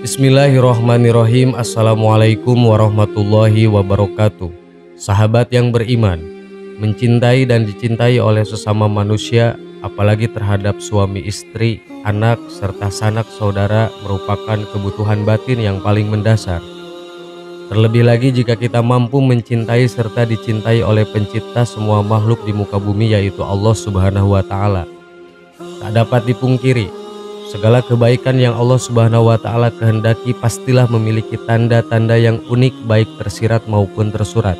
Bismillahirrohmanirrohim. Assalamualaikum warahmatullahi wabarakatuh. Sahabat yang beriman, mencintai dan dicintai oleh sesama manusia, apalagi terhadap suami istri, anak, serta sanak saudara merupakan kebutuhan batin yang paling mendasar. Terlebih lagi jika kita mampu mencintai serta dicintai oleh pencipta semua makhluk di muka bumi, yaitu Allah Subhanahu wa Ta'ala. Tak dapat dipungkiri, segala kebaikan yang Allah Subhanahu wa Ta'ala kehendaki pastilah memiliki tanda-tanda yang unik, baik tersirat maupun tersurat.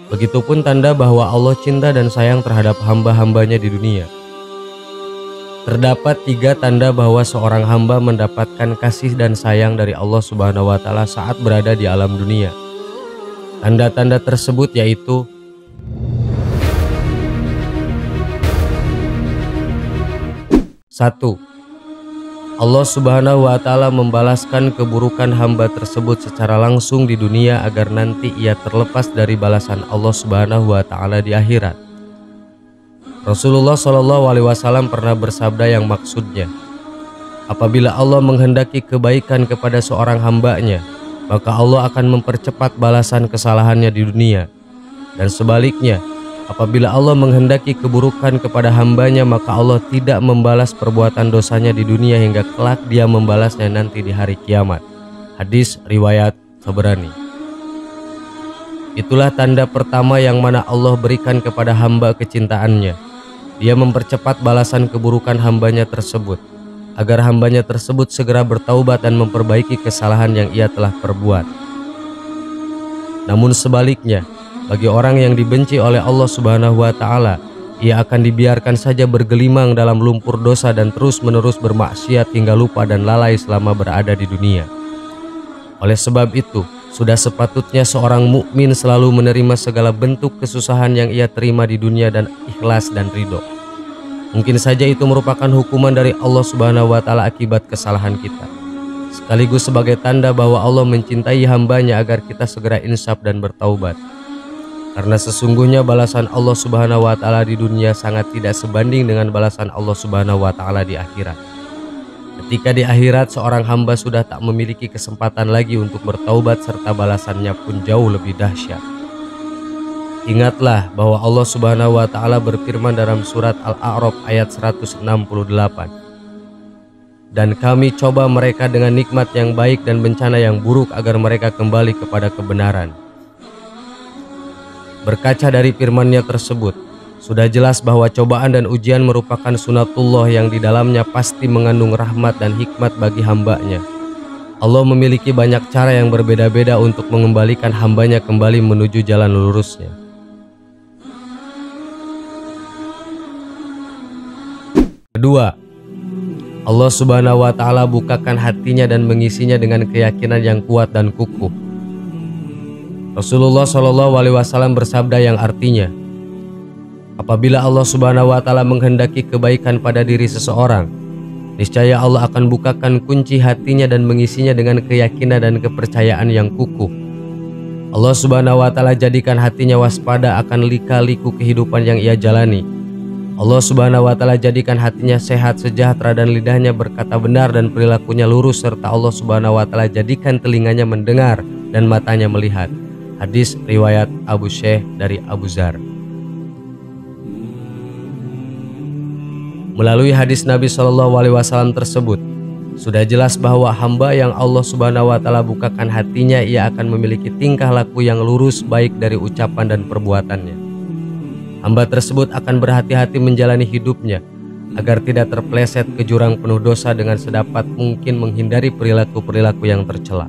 Begitupun tanda bahwa Allah cinta dan sayang terhadap hamba-hambanya di dunia. Terdapat 3 tanda bahwa seorang hamba mendapatkan kasih dan sayang dari Allah Subhanahu wa Ta'ala saat berada di alam dunia. Tanda-tanda tersebut yaitu: 1. Allah Subhanahu wa Ta'ala membalaskan keburukan hamba tersebut secara langsung di dunia agar nanti ia terlepas dari balasan Allah Subhanahu wa Ta'ala di akhirat. Rasulullah SAW pernah bersabda yang maksudnya, apabila Allah menghendaki kebaikan kepada seorang hambanya, maka Allah akan mempercepat balasan kesalahannya di dunia. Dan sebaliknya, apabila Allah menghendaki keburukan kepada hambanya, maka Allah tidak membalas perbuatan dosanya di dunia hingga kelak dia membalasnya nanti di hari kiamat. Hadis riwayat Tabrani. Itulah tanda pertama yang mana Allah berikan kepada hamba kecintaannya. Dia mempercepat balasan keburukan hambanya tersebut, agar hambanya tersebut segera bertaubat dan memperbaiki kesalahan yang ia telah perbuat. Namun sebaliknya, bagi orang yang dibenci oleh Allah Subhanahu wa Ta'ala, ia akan dibiarkan saja bergelimang dalam lumpur dosa dan terus-menerus bermaksiat hingga lupa dan lalai selama berada di dunia. Oleh sebab itu, sudah sepatutnya seorang mukmin selalu menerima segala bentuk kesusahan yang ia terima di dunia dan ikhlas dan ridho. Mungkin saja itu merupakan hukuman dari Allah Subhanahu wa Ta'ala akibat kesalahan kita, sekaligus sebagai tanda bahwa Allah mencintai hambanya agar kita segera insaf dan bertaubat. Karena sesungguhnya balasan Allah Subhanahu wa Ta'ala di dunia sangat tidak sebanding dengan balasan Allah Subhanahu wa Ta'ala di akhirat. Ketika di akhirat seorang hamba sudah tak memiliki kesempatan lagi untuk bertaubat, serta balasannya pun jauh lebih dahsyat. Ingatlah bahwa Allah Subhanahu wa Ta'ala berfirman dalam surat Al-A'raf ayat 168. Dan kami coba mereka dengan nikmat yang baik dan bencana yang buruk agar mereka kembali kepada kebenaran. Berkaca dari firman-Nya tersebut, sudah jelas bahwa cobaan dan ujian merupakan sunatullah yang di dalamnya pasti mengandung rahmat dan hikmat bagi hambanya. Allah memiliki banyak cara yang berbeda-beda untuk mengembalikan hambanya kembali menuju jalan lurusnya. Kedua, Allah Subhanahu wa Ta'ala bukakan hatinya dan mengisinya dengan keyakinan yang kuat dan kukuh. Rasulullah SAW bersabda yang artinya, apabila Allah Subhanahu wa Ta'ala menghendaki kebaikan pada diri seseorang, niscaya Allah akan bukakan kunci hatinya dan mengisinya dengan keyakinan dan kepercayaan yang kukuh. Allah Subhanahu wa Ta'ala jadikan hatinya waspada akan lika-liku kehidupan yang ia jalani. Allah Subhanahu wa Ta'ala jadikan hatinya sehat, sejahtera, dan lidahnya berkata benar dan perilakunya lurus, serta Allah Subhanahu wa Ta'ala jadikan telinganya mendengar dan matanya melihat. Hadis riwayat Abu Syekh dari Abu Dzar. Melalui hadis Nabi SAW tersebut, sudah jelas bahwa hamba yang Allah Subhanahu wa Ta'ala bukakan hatinya, ia akan memiliki tingkah laku yang lurus baik dari ucapan dan perbuatannya. Hamba tersebut akan berhati-hati menjalani hidupnya agar tidak terpeleset ke jurang penuh dosa dengan sedapat mungkin menghindari perilaku-perilaku yang tercela.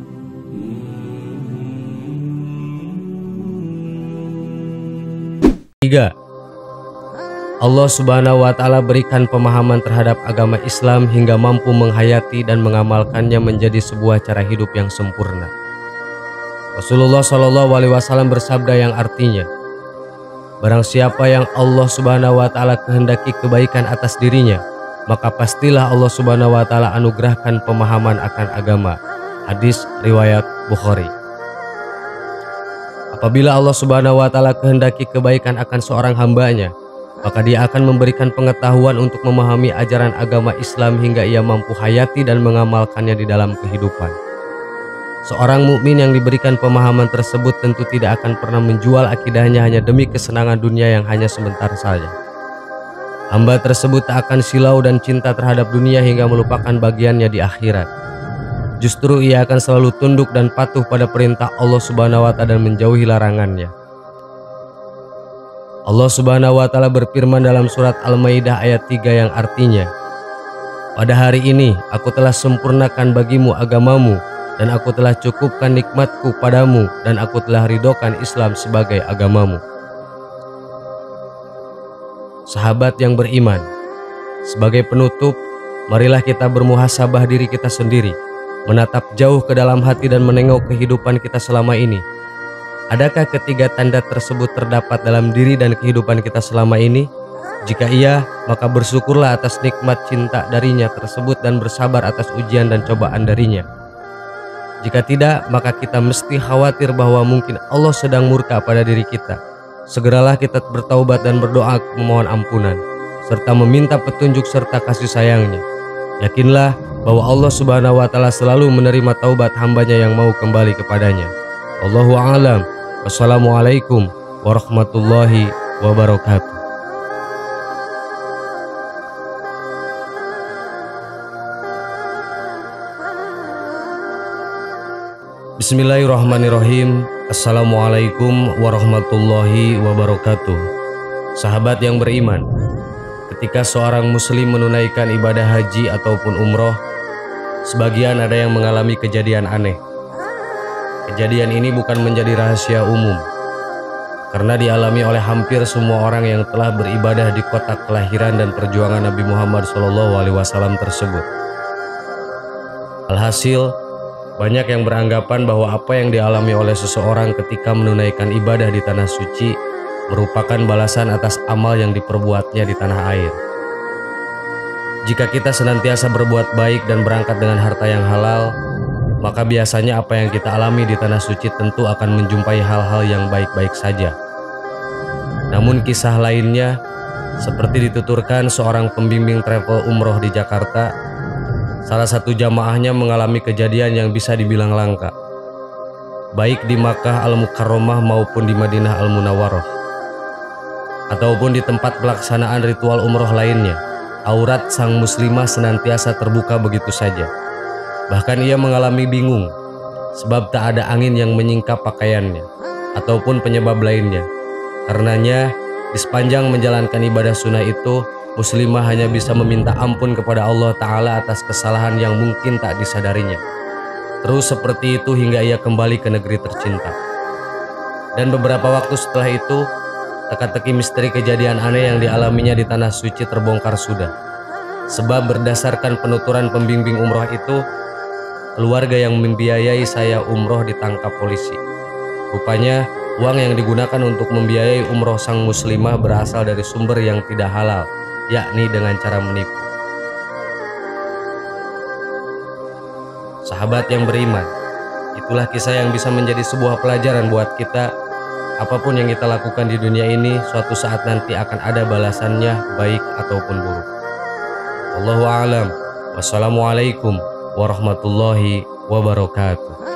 3. Allah Subhanahu wa Ta'ala berikan pemahaman terhadap agama Islam hingga mampu menghayati dan mengamalkannya menjadi sebuah cara hidup yang sempurna. Rasulullah SAW bersabda yang artinya, barang siapa yang Allah Subhanahu wa Ta'ala kehendaki kebaikan atas dirinya, maka pastilah Allah Subhanahu wa Ta'ala anugerahkan pemahaman akan agama. Hadis riwayat Bukhari. Apabila Allah Subhanahu wa Ta'ala kehendaki kebaikan akan seorang hambanya, maka dia akan memberikan pengetahuan untuk memahami ajaran agama Islam hingga ia mampu hayati dan mengamalkannya di dalam kehidupan. Seorang mukmin yang diberikan pemahaman tersebut tentu tidak akan pernah menjual akidahnya hanya demi kesenangan dunia yang hanya sebentar saja. Hamba tersebut tak akan silau dan cinta terhadap dunia hingga melupakan bagiannya di akhirat. Justru ia akan selalu tunduk dan patuh pada perintah Allah Subhanahu wa Ta'ala dan menjauhi larangannya. Allah Subhanahu wa Ta'ala berfirman dalam surat Al-Maidah ayat 3 yang artinya, "Pada hari ini aku telah sempurnakan bagimu agamamu dan aku telah cukupkan nikmatku padamu dan aku telah ridhokan Islam sebagai agamamu." Sahabat yang beriman, sebagai penutup, marilah kita bermuhasabah diri kita sendiri, menatap jauh ke dalam hati dan menengok kehidupan kita selama ini. Adakah ketiga tanda tersebut terdapat dalam diri dan kehidupan kita selama ini? Jika iya, maka bersyukurlah atas nikmat cinta darinya tersebut dan bersabar atas ujian dan cobaan darinya. Jika tidak, maka kita mesti khawatir bahwa mungkin Allah sedang murka pada diri kita. Segeralah kita bertaubat dan berdoa memohon ampunan, serta meminta petunjuk serta kasih sayangnya. Yakinlah bahwa Allah Subhanahu wa Ta'ala selalu menerima taubat hambanya yang mau kembali kepadanya. Wallahu a'lam. Wassalamualaikum warahmatullahi wabarakatuh. Bismillahirrahmanirrahim. Assalamualaikum warahmatullahi wabarakatuh. Sahabat yang beriman, ketika seorang muslim menunaikan ibadah haji ataupun umroh, sebagian ada yang mengalami kejadian aneh. Kejadian ini bukan menjadi rahasia umum, karena dialami oleh hampir semua orang yang telah beribadah di kota kelahiran dan perjuangan Nabi Muhammad SAW tersebut. Alhasil, banyak yang beranggapan bahwa apa yang dialami oleh seseorang ketika menunaikan ibadah di tanah suci merupakan balasan atas amal yang diperbuatnya di tanah air. Jika kita senantiasa berbuat baik dan berangkat dengan harta yang halal, maka biasanya apa yang kita alami di tanah suci tentu akan menjumpai hal-hal yang baik-baik saja. Namun kisah lainnya, seperti dituturkan seorang pembimbing travel umroh di Jakarta, salah satu jamaahnya mengalami kejadian yang bisa dibilang langka, baik di Makkah Al-Mukarramah maupun di Madinah Al-Munawwarah, ataupun di tempat pelaksanaan ritual umroh lainnya. Aurat sang muslimah senantiasa terbuka begitu saja. Bahkan ia mengalami bingung, sebab tak ada angin yang menyingkap pakaiannya, ataupun penyebab lainnya. Karenanya, di sepanjang menjalankan ibadah sunnah itu, muslimah hanya bisa meminta ampun kepada Allah Ta'ala atas kesalahan yang mungkin tak disadarinya. Terus seperti itu hingga ia kembali ke negeri tercinta. Dan beberapa waktu setelah itu, teka-teki misteri kejadian aneh yang dialaminya di tanah suci terbongkar sudah. Sebab berdasarkan penuturan pembimbing umroh itu, keluarga yang membiayai saya umroh ditangkap polisi. Rupanya uang yang digunakan untuk membiayai umroh sang muslimah berasal dari sumber yang tidak halal, yakni dengan cara menipu. Sahabat yang beriman, itulah kisah yang bisa menjadi sebuah pelajaran buat kita. Apapun yang kita lakukan di dunia ini, suatu saat nanti akan ada balasannya, baik ataupun buruk. Wallahu a'lam. Wassalamualaikum warahmatullahi wabarakatuh.